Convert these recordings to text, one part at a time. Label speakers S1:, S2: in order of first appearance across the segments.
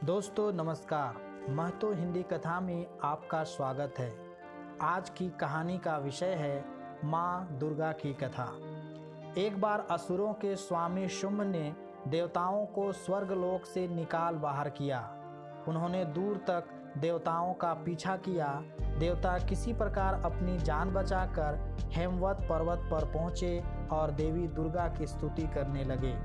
S1: दोस्तों नमस्कार, महतो हिंदी कथा में आपका स्वागत है। आज की कहानी का विषय है माँ दुर्गा की कथा। एक बार असुरों के स्वामी शुंभ ने देवताओं को स्वर्गलोक से निकाल बाहर किया। उन्होंने दूर तक देवताओं का पीछा किया। देवता किसी प्रकार अपनी जान बचाकर हेमवत पर्वत पर पहुँचे और देवी दुर्गा की स्तुति करने लगे।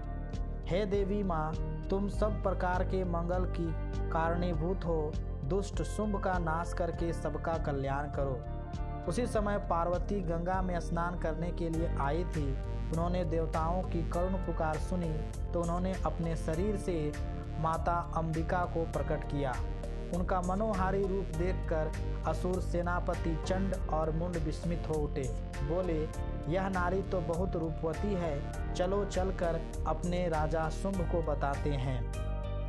S1: हे देवी माँ, तुम सब प्रकार के मंगल की कारणीभूत हो। दुष्ट शुंभ का नाश करके सबका कल्याण करो। उसी समय पार्वती गंगा में स्नान करने के लिए आई थी। उन्होंने देवताओं की करुण पुकार सुनी तो उन्होंने अपने शरीर से माता अंबिका को प्रकट किया। उनका मनोहारी रूप देखकर असुर सेनापति चंड और मुंड विस्मित हो उठे। बोले, यह नारी तो बहुत रूपवती है, चलो चलकर अपने राजा शुंभ को बताते हैं।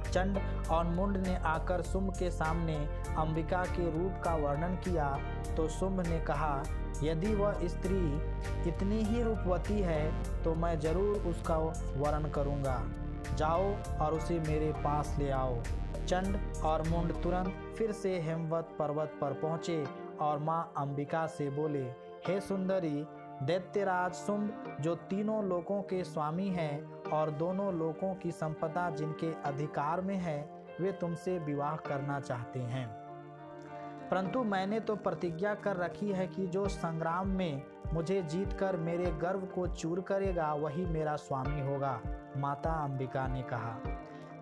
S1: चंड और मुंड ने आकर शुंभ के सामने अंबिका के रूप का वर्णन किया तो शुंभ ने कहा, यदि वह स्त्री इतनी ही रूपवती है तो मैं जरूर उसका वर्ण करूँगा। जाओ और उसे मेरे पास ले आओ। चंड और मुंड तुरंत फिर से हेमवत पर्वत पर पहुँचे और माँ अंबिका से बोले, हे सुंदरी, दैत्यराज शुंभ जो तीनों लोकों के स्वामी हैं और दोनों लोकों की संपदा जिनके अधिकार में है, वे तुमसे विवाह करना चाहते हैं। परंतु मैंने तो प्रतिज्ञा कर रखी है कि जो संग्राम में मुझे जीतकर मेरे गर्व को चूर करेगा वही मेरा स्वामी होगा। माता अंबिका ने कहा,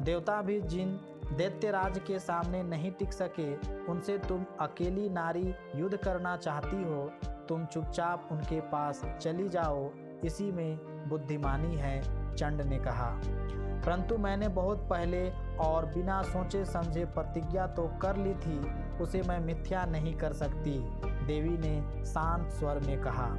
S1: देवता भी जिन दैत्यराज के सामने नहीं टिक सके, उनसे तुम अकेली नारी युद्ध करना चाहती हो। तुम चुपचाप उनके पास चली जाओ, इसी में बुद्धिमानी है। चंड ने कहा, परंतु मैंने बहुत पहले और बिना सोचे समझे प्रतिज्ञा तो कर ली थी, उसे मैं मिथ्या नहीं कर सकती। देवी ने शांत स्वर में कहा।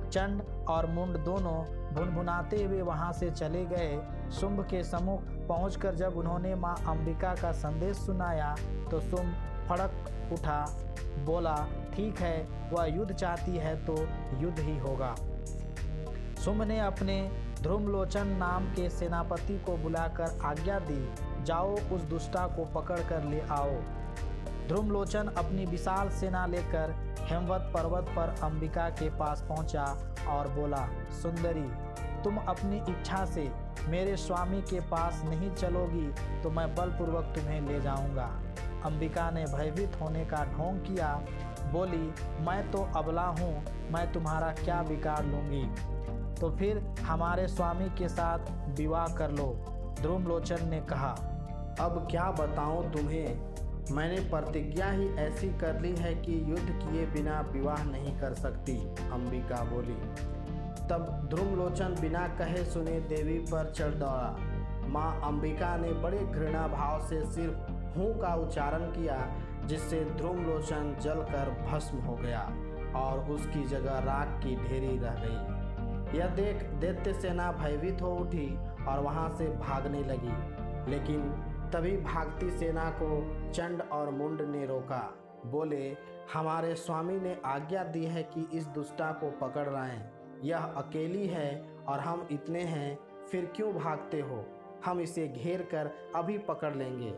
S1: चंड और मुंड दोनों भुनभुनाते हुए वहां से चले गए। शुंभ के सम्मुख पहुंचकर जब उन्होंने मां अंबिका का संदेश सुनाया तो शुंभ फड़क उठा। बोला, ठीक है, वह युद्ध चाहती है तो युद्ध ही होगा। शुंभ ने अपने ध्रुमलोचन नाम के सेनापति को बुलाकर आज्ञा दी, जाओ उस दुष्टा को पकड़ कर ले आओ। ध्रुमलोचन अपनी विशाल सेना लेकर हेमवत पर्वत पर अंबिका के पास पहुंचा और बोला, सुंदरी, तुम अपनी इच्छा से मेरे स्वामी के पास नहीं चलोगी तो मैं बलपूर्वक तुम्हें ले जाऊंगा। अंबिका ने भयभीत होने का ढोंग किया। बोली, मैं तो अबला हूँ, मैं तुम्हारा क्या बिगाड़ लूँगी। तो फिर हमारे स्वामी के साथ विवाह कर लो। ध्रुमलोचन ने कहा, अब क्या बताऊँ तुम्हें, मैंने प्रतिज्ञा ही ऐसी कर ली है कि युद्ध किए बिना विवाह नहीं कर सकती। अंबिका बोली। तब ध्रुमलोचन बिना कहे सुने देवी पर चढ़ दौड़ा। माँ अंबिका ने बड़े घृणा भाव से सिर्फ हूँ का उच्चारण किया, जिससे ध्रुमलोचन जलकर भस्म हो गया और उसकी जगह राख की ढेरी रह गई। यह देख दैत्य सेना भयभीत हो उठी और वहां से भागने लगी। लेकिन तभी भागती सेना को चंड और मुंड ने रोका। बोले, हमारे स्वामी ने आज्ञा दी है कि इस दुष्टा को पकड़ लाएं। यह अकेली है और हम इतने हैं, फिर क्यों भागते हो? हम इसे घेर कर अभी पकड़ लेंगे।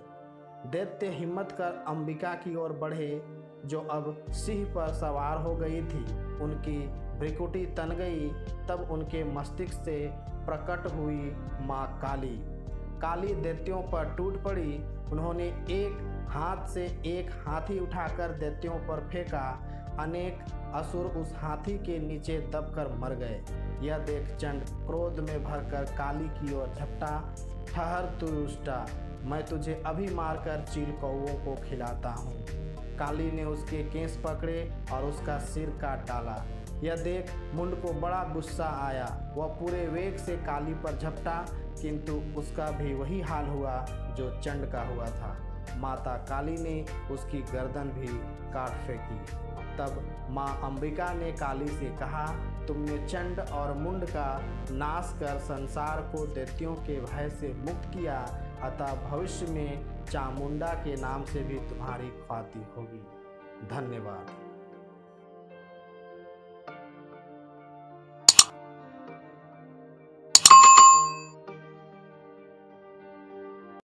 S1: दैत्य हिम्मत कर अंबिका की ओर बढ़े, जो अब सिंह पर सवार हो गई थी। उनकी भ्रिकुटी तन गई। तब उनके मस्तिष्क से प्रकट हुई माँ काली। काली दैत्यों पर टूट पड़ी। उन्होंने एक हाथ से एक हाथी उठाकर दैत्यों पर फेंका। अनेक असुर उस हाथी के नीचे दबकर मर गए। यह देख चंड क्रोध में भरकर काली की ओर झपटा। ठहर तू दुष्टा, मैं तुझे अभी मारकर चील कौवों को खिलाता हूँ। काली ने उसके केस पकड़े और उसका सिर काट डाला। यह देख मुंड को बड़ा गुस्सा आया। वह पूरे वेग से काली पर झपटा, किंतु उसका भी वही हाल हुआ जो चंड का हुआ था। माता काली ने उसकी गर्दन भी काट फेंकी। तब माँ अंबिका ने काली से कहा, तुमने चंड और मुंड का नाश कर संसार को दैत्यों के भय से मुक्त किया, अतः भविष्य में चामुंडा के नाम से भी तुम्हारी ख्याति होगी। धन्यवाद।